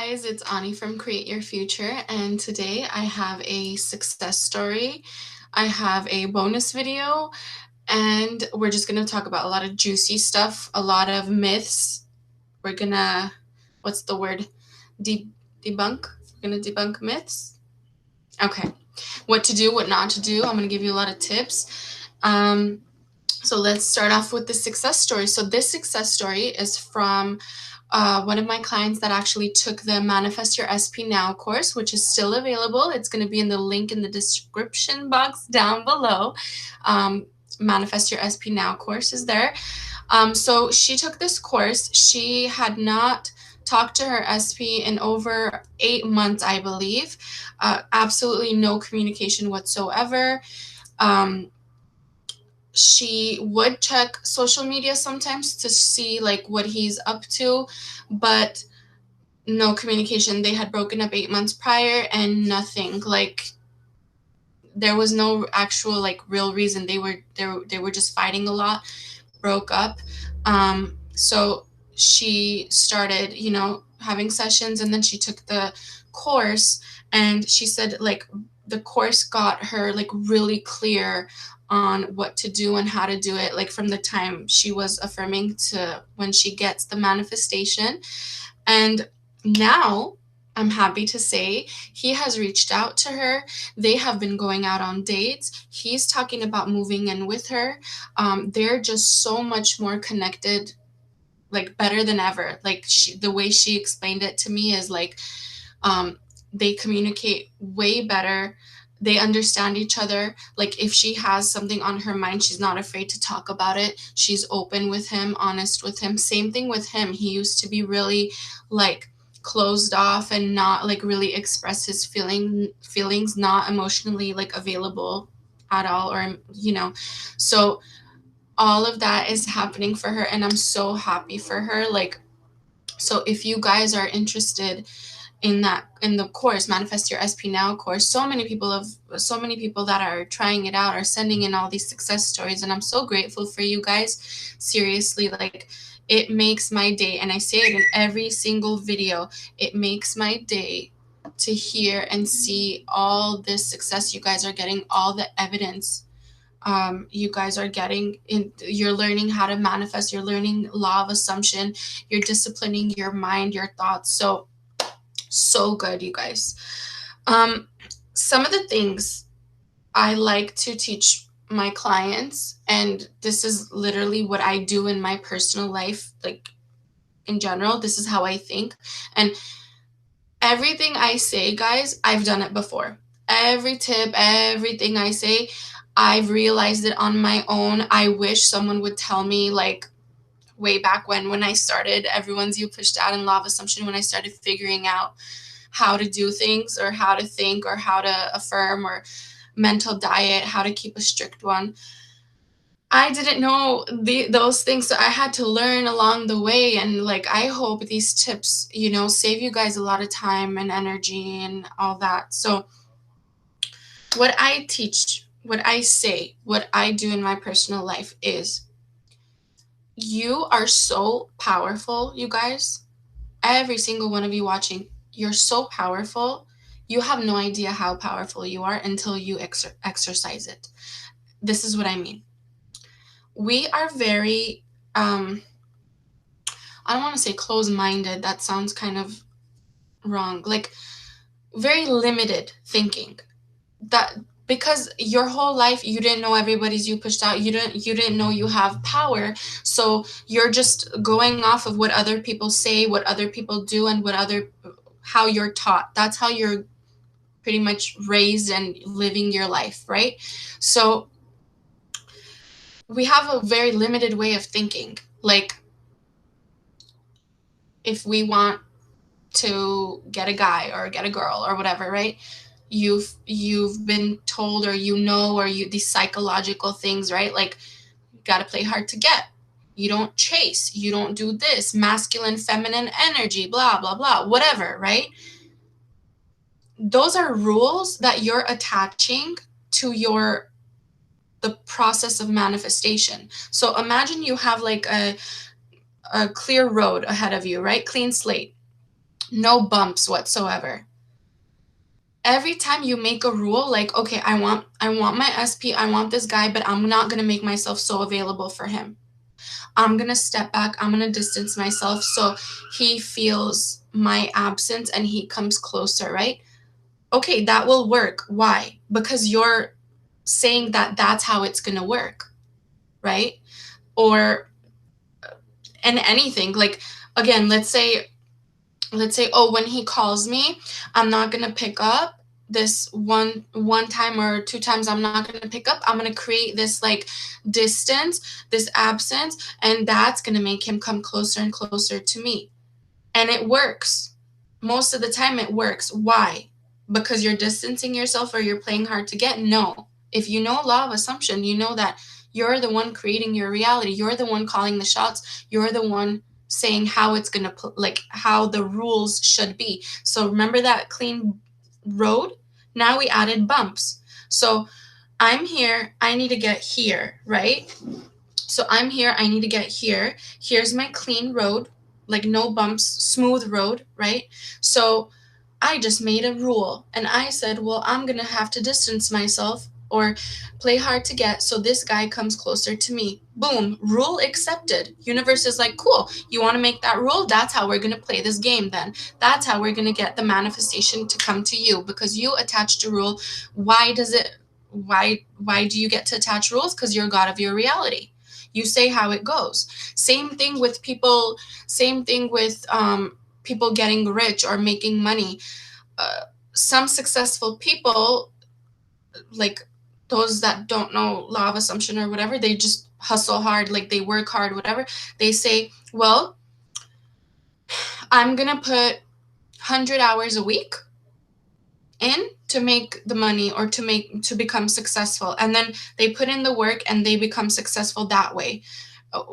guys, it's Ani from Create Your Future, and today I have a success story. I have a bonus video, and we're just going to talk about a lot of juicy stuff, a lot of myths. We're going to, what's the word? Debunk? We're going to debunk myths. Okay. What to do, what not to do. I'm going to give you a lot of tips. So let's start off with the success story. So this success story is from one of my clients that actually took the Manifest Your SP Now course, which is still available. It's going to be in the link in the description box down below. Manifest Your SP Now course is there. So she took this course. She had not talked to her SP in over 8 months, I believe. Absolutely no communication whatsoever. She would check social media sometimes to see like what he's up to, but no communication. They had broken up 8 months prior and nothing. Like there was no actual like real reason. They were just fighting a lot, broke up. So she started, having sessions, and then she took the course, and she said like the course got her like really clear on what to do and how to do it, like from the time she was affirming to when she gets the manifestation. And now I'm happy to say he has reached out to her. They have been going out on dates. He's talking about moving in with her. They're just so much more connected, like better than ever. Like the way she explained it to me is like they communicate way better. They understand each other. Like if she has something on her mind, she's not afraid to talk about it. She's open with him, honest with him. Same thing with him. He used to be really like closed off and not like really express his feelings, not emotionally like available at all, or so all of that is happening for her, and I'm so happy for her. Like, so if you guys are interested in the course, Manifest Your SP Now course, so many people that are trying it out are sending in all these success stories, and I'm so grateful for you guys. Seriously, like it makes my day, and I say it in every single video. It makes my day to hear and see all this success you guys are getting, all the evidence you guys are getting. You're learning how to manifest, you're learning law of assumption, you're disciplining your mind, your thoughts. So good, you guys. Some of the things I like to teach my clients, and this is literally what I do in my personal life, like in general, this is how I think. And everything I say, guys, I've done it before. Every tip, everything I say, I've realized it on my own. I wish someone would tell me, like, way back when I started Everyone's You Pushed Out in Law of Assumption, when I started figuring out how to do things or how to think or how to affirm or mental diet, how to keep a strict one. I didn't know those things, so I had to learn along the way. And like, I hope these tips, save you guys a lot of time and energy and all that. So what I teach, what I say, what I do in my personal life is, you are so powerful, you guys. Every single one of you watching, you're so powerful. You have no idea how powerful you are until you exercise it. This is what I mean. We are very, I don't want to say closed-minded. That sounds kind of wrong. Like very limited thinking. That because your whole life you didn't know everybody's you pushed out. You didn't know you have power. So you're just going off of what other people say, what other people do, and how you're taught. That's how you're pretty much raised and living your life, right? So we have a very limited way of thinking. Like if we want to get a guy or get a girl or whatever, right? You've been told, or or these psychological things, right? Like you got to play hard to get. You don't chase, you don't do this, masculine, feminine energy, blah, blah, blah, whatever, right? Those are rules that you're attaching to the process of manifestation. So imagine you have like a clear road ahead of you, right? Clean slate. No bumps whatsoever. Every time you make a rule, like, okay, I want my SP, I want this guy, but I'm not going to make myself so available for him. I'm going to step back, I'm going to distance myself so he feels my absence and he comes closer, right? Okay, that will work. Why? Because you're saying that that's how it's going to work, right? Or and anything, like, again, let's say, oh, when he calls me, I'm not going to pick up this one time or two times. I'm not going to pick up. I'm going to create this like distance, this absence, and that's going to make him come closer and closer to me. And it works. Most of the time it works. Why? Because you're distancing yourself or you're playing hard to get? No. If you know law of assumption, you know that you're the one creating your reality. You're the one calling the shots. You're the one saying how it's going to, like, how the rules should be. So remember that clean road? Now we added bumps. So I'm here, I need to get here, right? So I'm here, I need to get here. Here's my clean road, like no bumps, smooth road, right? So I just made a rule and I said, well, I'm going to have to distance myself or play hard to get so this guy comes closer to me. Boom, rule accepted. Universe is like, cool, you want to make that rule? That's how we're going to play this game then. That's how we're going to get the manifestation to come to you because you attached a rule. Why do you get to attach rules? Because you're God of your reality. You say how it goes. Same thing with people, people getting rich or making money. Some successful people, like those that don't know law of assumption or whatever, they just hustle hard, like they work hard, whatever. They say, well, I'm going to put 100 hours a week in to make the money or to become successful. And then they put in the work and they become successful that way.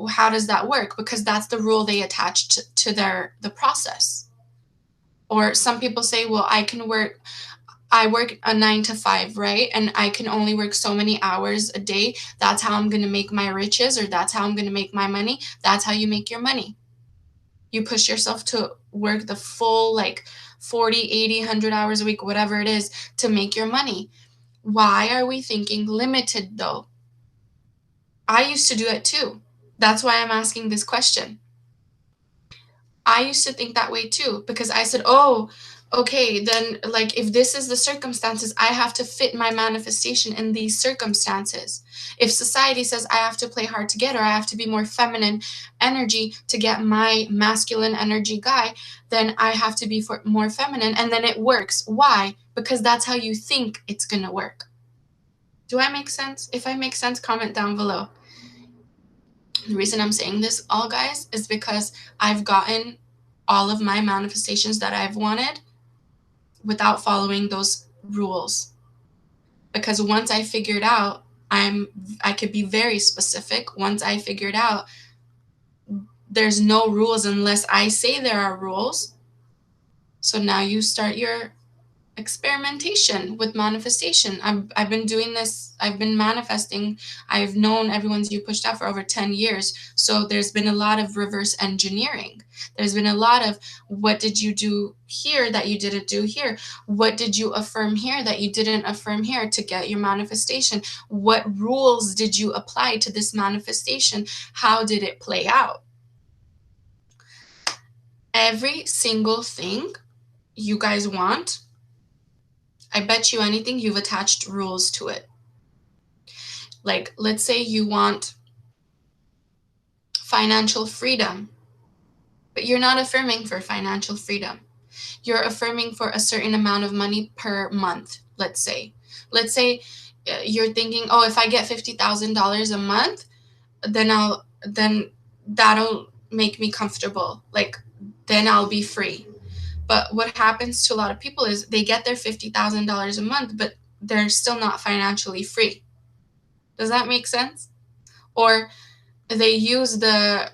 How does that work? Because that's the rule they attached to the process. Or some people say, well, I work a 9 to 5, right? And I can only work so many hours a day. That's how I'm going to make my riches, or that's how I'm going to make my money. That's how you make your money. You push yourself to work the full, like 40, 80, 100 hours a week, whatever it is, to make your money. Why are we thinking limited though? I used to do it too. That's why I'm asking this question. I used to think that way too, because I said, oh, okay, then like if this is the circumstances, I have to fit my manifestation in these circumstances. If society says I have to play hard to get, or I have to be more feminine energy to get my masculine energy guy, then I have to be more feminine, and then it works. Why? Because that's how you think it's going to work. Do I make sense? If I make sense, comment down below. The reason I'm saying this, all guys, is because I've gotten all of my manifestations that I've wanted without following those rules. Because once I figured out, I could be very specific. Once I figured out there's no rules unless I say there are rules. So now you start your experimentation with manifestation. I've been doing this. I've been manifesting. I've known everyone's you pushed out for over 10 years. So there's been a lot of reverse engineering. There's been a lot of what did you do here that you didn't do here? What did you affirm here that you didn't affirm here to get your manifestation? What rules did you apply to this manifestation? How did it play out? Every single thing you guys want, I bet you anything you've attached rules to it. Like, let's say you want financial freedom, but you're not affirming for financial freedom. You're affirming for a certain amount of money per month, let's say. Let's say you're thinking, oh, if I get $50,000 a month, then that'll make me comfortable. Like, then I'll be free. But what happens to a lot of people is they get their $50,000 a month, but they're still not financially free. Does that make sense? Or they use the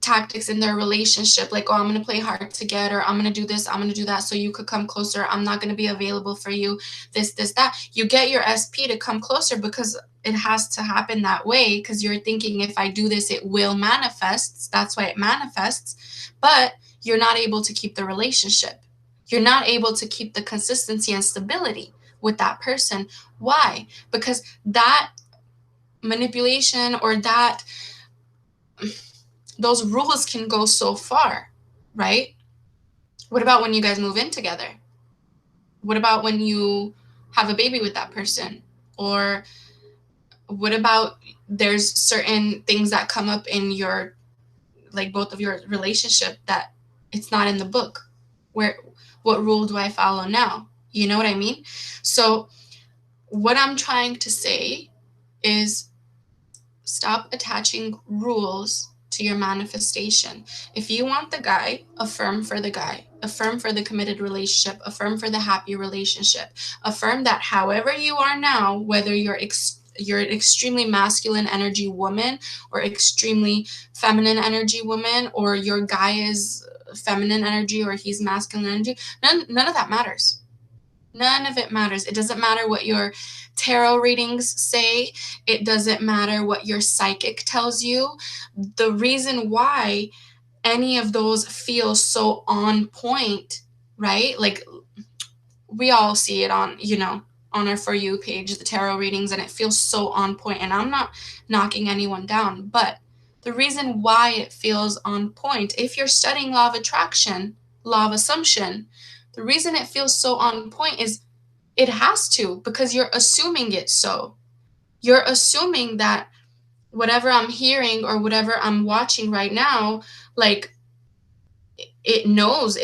tactics in their relationship, like, oh, I'm going to play hard to get, or I'm going to do this, I'm going to do that so you could come closer. I'm not going to be available for you, this, that. You get your SP to come closer because it has to happen that way, because you're thinking if I do this, it will manifest. That's why it manifests. But you're not able to keep the relationship. You're not able to keep the consistency and stability with that person. Why? Because that manipulation or that those rules can go so far, right? What about when you guys move in together? What about when you have a baby with that person? Or what about there's certain things that come up in your, like, both of your relationship that it's not in the book? Where, what rule do I follow now? You know what I mean? So what I'm trying to say is stop attaching rules to your manifestation. If you want the guy, affirm for the guy, affirm for the committed relationship, affirm for the happy relationship, affirm that however you are now, whether you're an extremely masculine energy woman or extremely feminine energy woman, or your guy is feminine energy or he's masculine energy, none of that matters. None of it matters. It doesn't matter what your tarot readings say. It doesn't matter what your psychic tells you. The reason why any of those feel so on point, right? Like, we all see it on, on our For You page, the tarot readings, and it feels so on point. And I'm not knocking anyone down, but the reason why it feels on point, if you're studying law of attraction, law of assumption, the reason it feels so on point is it has to, because you're assuming it so. You're assuming that whatever I'm hearing or whatever I'm watching right now, like, it knows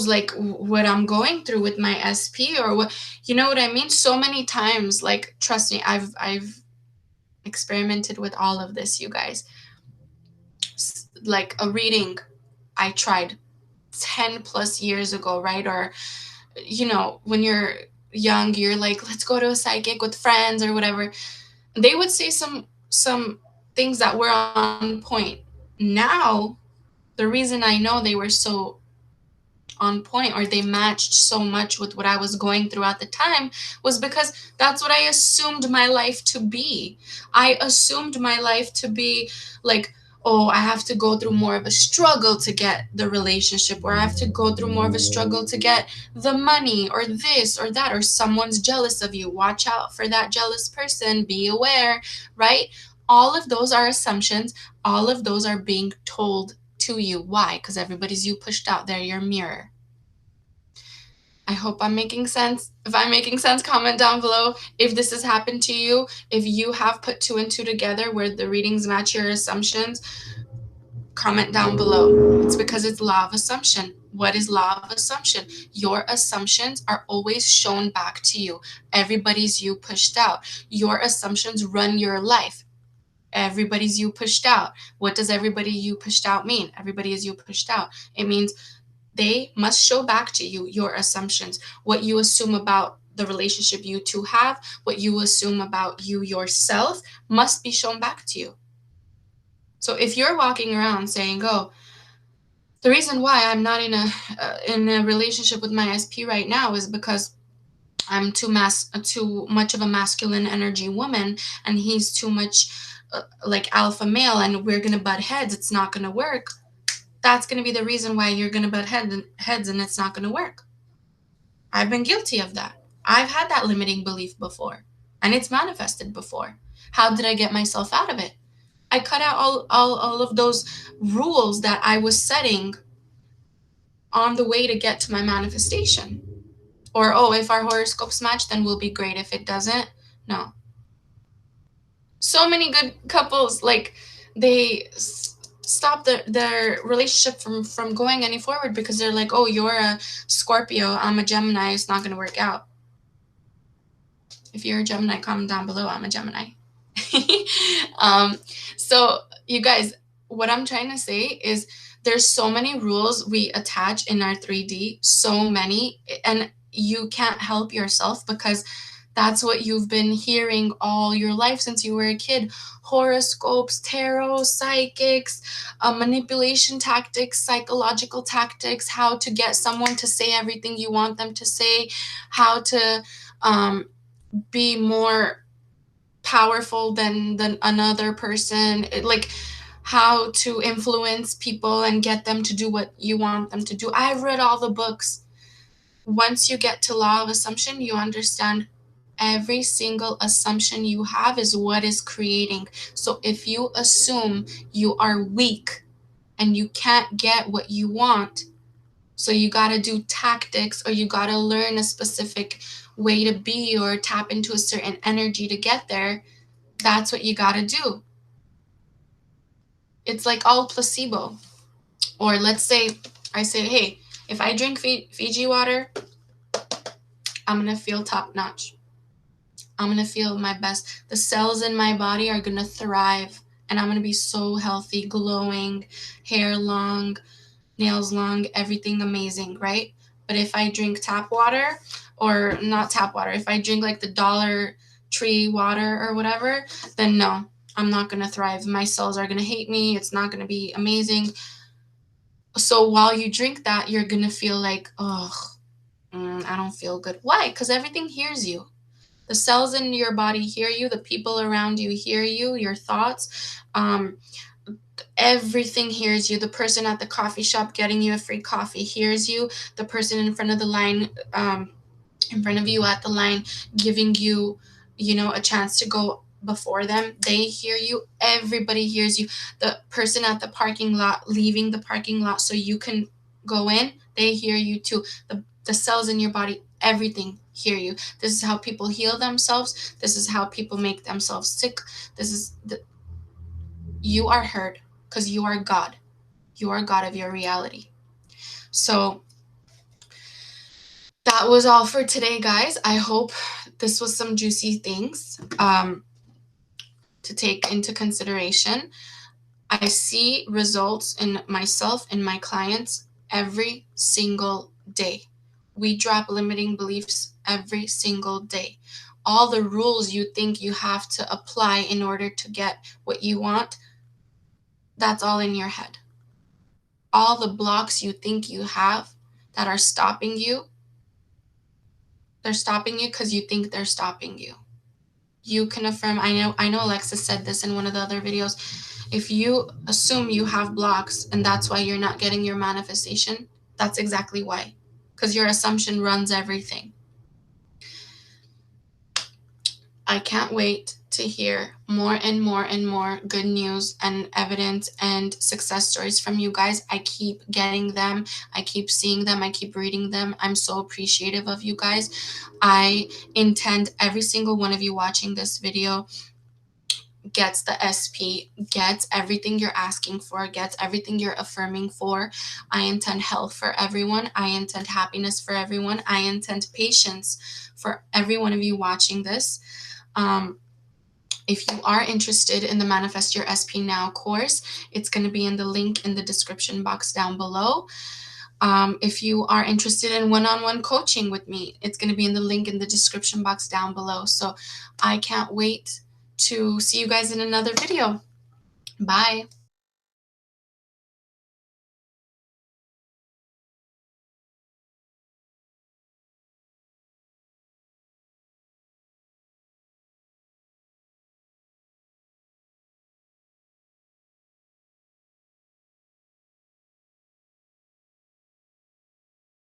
like what I'm going through with my SP or what, you know what I mean? So many times, like, trust me, I've experimented with all of this, you guys. Like a reading I tried 10 plus years ago, right? Or, when you're young, you're like, let's go to a psychic with friends or whatever. They would say some things that were on point. Now, the reason I know they were so on point or they matched so much with what I was going through at the time was because that's what I assumed my life to be. I assumed my life to be like, oh, I have to go through more of a struggle to get the relationship, or I have to go through more of a struggle to get the money, or this or that, or someone's jealous of you. Watch out for that jealous person. Be aware, right? All of those are assumptions. All of those are being told to you. Why? Because everybody's you pushed out. They're your mirror. I hope I'm making sense. If I'm making sense, comment down below if this has happened to you. If you have put two and two together where the readings match your assumptions, comment down below. It's because it's law of assumption. What is law of assumption? Your assumptions are always shown back to you. Everybody's you pushed out. Your assumptions run your life. Everybody's you pushed out. What does everybody you pushed out mean? Everybody is you pushed out. It means they must show back to you your assumptions, what you assume about the relationship you two have, what you assume about you yourself must be shown back to you. So if you're walking around saying, oh, the reason why I'm not in a relationship with my SP right now is because I'm too much of a masculine energy woman, and he's too much like alpha male, and we're gonna butt heads, it's not gonna work. That's gonna be the reason why you're gonna butt heads and it's not gonna work. I've been guilty of that. I've had that limiting belief before, and it's manifested before. How did I get myself out of it? I cut out all of those rules that I was setting on the way to get to my manifestation. Or, oh, if our horoscopes match, then we'll be great. If it doesn't, no. So many good couples, like, they stop their relationship from going any forward because they're like, oh, you're a Scorpio, I'm a Gemini, it's not going to work out. If you're a Gemini, comment down below. I'm a Gemini. So you guys, what I'm trying to say is there's so many rules we attach in our 3D, so many, and you can't help yourself because that's what you've been hearing all your life since you were a kid. Horoscopes, tarot, psychics, manipulation tactics, psychological tactics, how to get someone to say everything you want them to say, how to be more powerful than another person. Like, how to influence people and get them to do what you want them to do. I've read all the books. Once you get to law of assumption, you understand every single assumption you have is what is creating. So if you assume you are weak and you can't get what you want, so you got to do tactics, or you got to learn a specific way to be or tap into a certain energy to get there, that's what you got to do. It's like all placebo. Or let's say I say, hey, if I drink Fiji water, I'm going to feel top notch. I'm going to feel my best. The cells in my body are going to thrive, and I'm going to be so healthy, glowing, hair long, nails long, everything amazing, right? But if I drink tap water, or not tap water, if I drink like the Dollar Tree water or whatever, then no, I'm not going to thrive. My cells are going to hate me. It's not going to be amazing. So while you drink that, you're going to feel like, oh, I don't feel good. Why? Because everything hears you. The cells in your body hear you. The people around you hear you, your thoughts. Everything hears you. The person at the coffee shop getting you a free coffee hears you. The person in front of the line, in front of you at the line, giving you, a chance to go before them, they hear you. Everybody hears you. The person at the parking lot leaving the parking lot so you can go in, they hear you too. The cells in your body, everything hear you. This is how people heal themselves. This is how people make themselves sick. You are heard because you are God. You are God of your reality. So that was all for today, guys. I hope this was some juicy things to take into consideration. I see results in myself and my clients every single day. We drop limiting beliefs every single day. All the rules you think you have to apply in order to get what you want, that's all in your head. All the blocks you think you have that are stopping you, they're stopping you because you think they're stopping you. You can affirm, I know Alexis said this in one of the other videos. If you assume you have blocks and that's why you're not getting your manifestation, that's exactly why. Because your assumption runs everything. I can't wait to hear more and more and more good news and evidence and success stories from you guys. I keep getting them. I keep seeing them. I keep reading them. I'm so appreciative of you guys. I intend every single one of you watching this video gets the SP, gets everything you're asking for, gets everything you're affirming for. I intend health for everyone. I intend happiness for everyone. I intend patience for every one of you watching this. If you are interested in the Manifest Your SP Now course, it's going to be in the link in the description box down below. If you are interested in one-on-one coaching with me, it's going to be in the link in the description box down below. So I can't wait to see you guys in another video. Bye.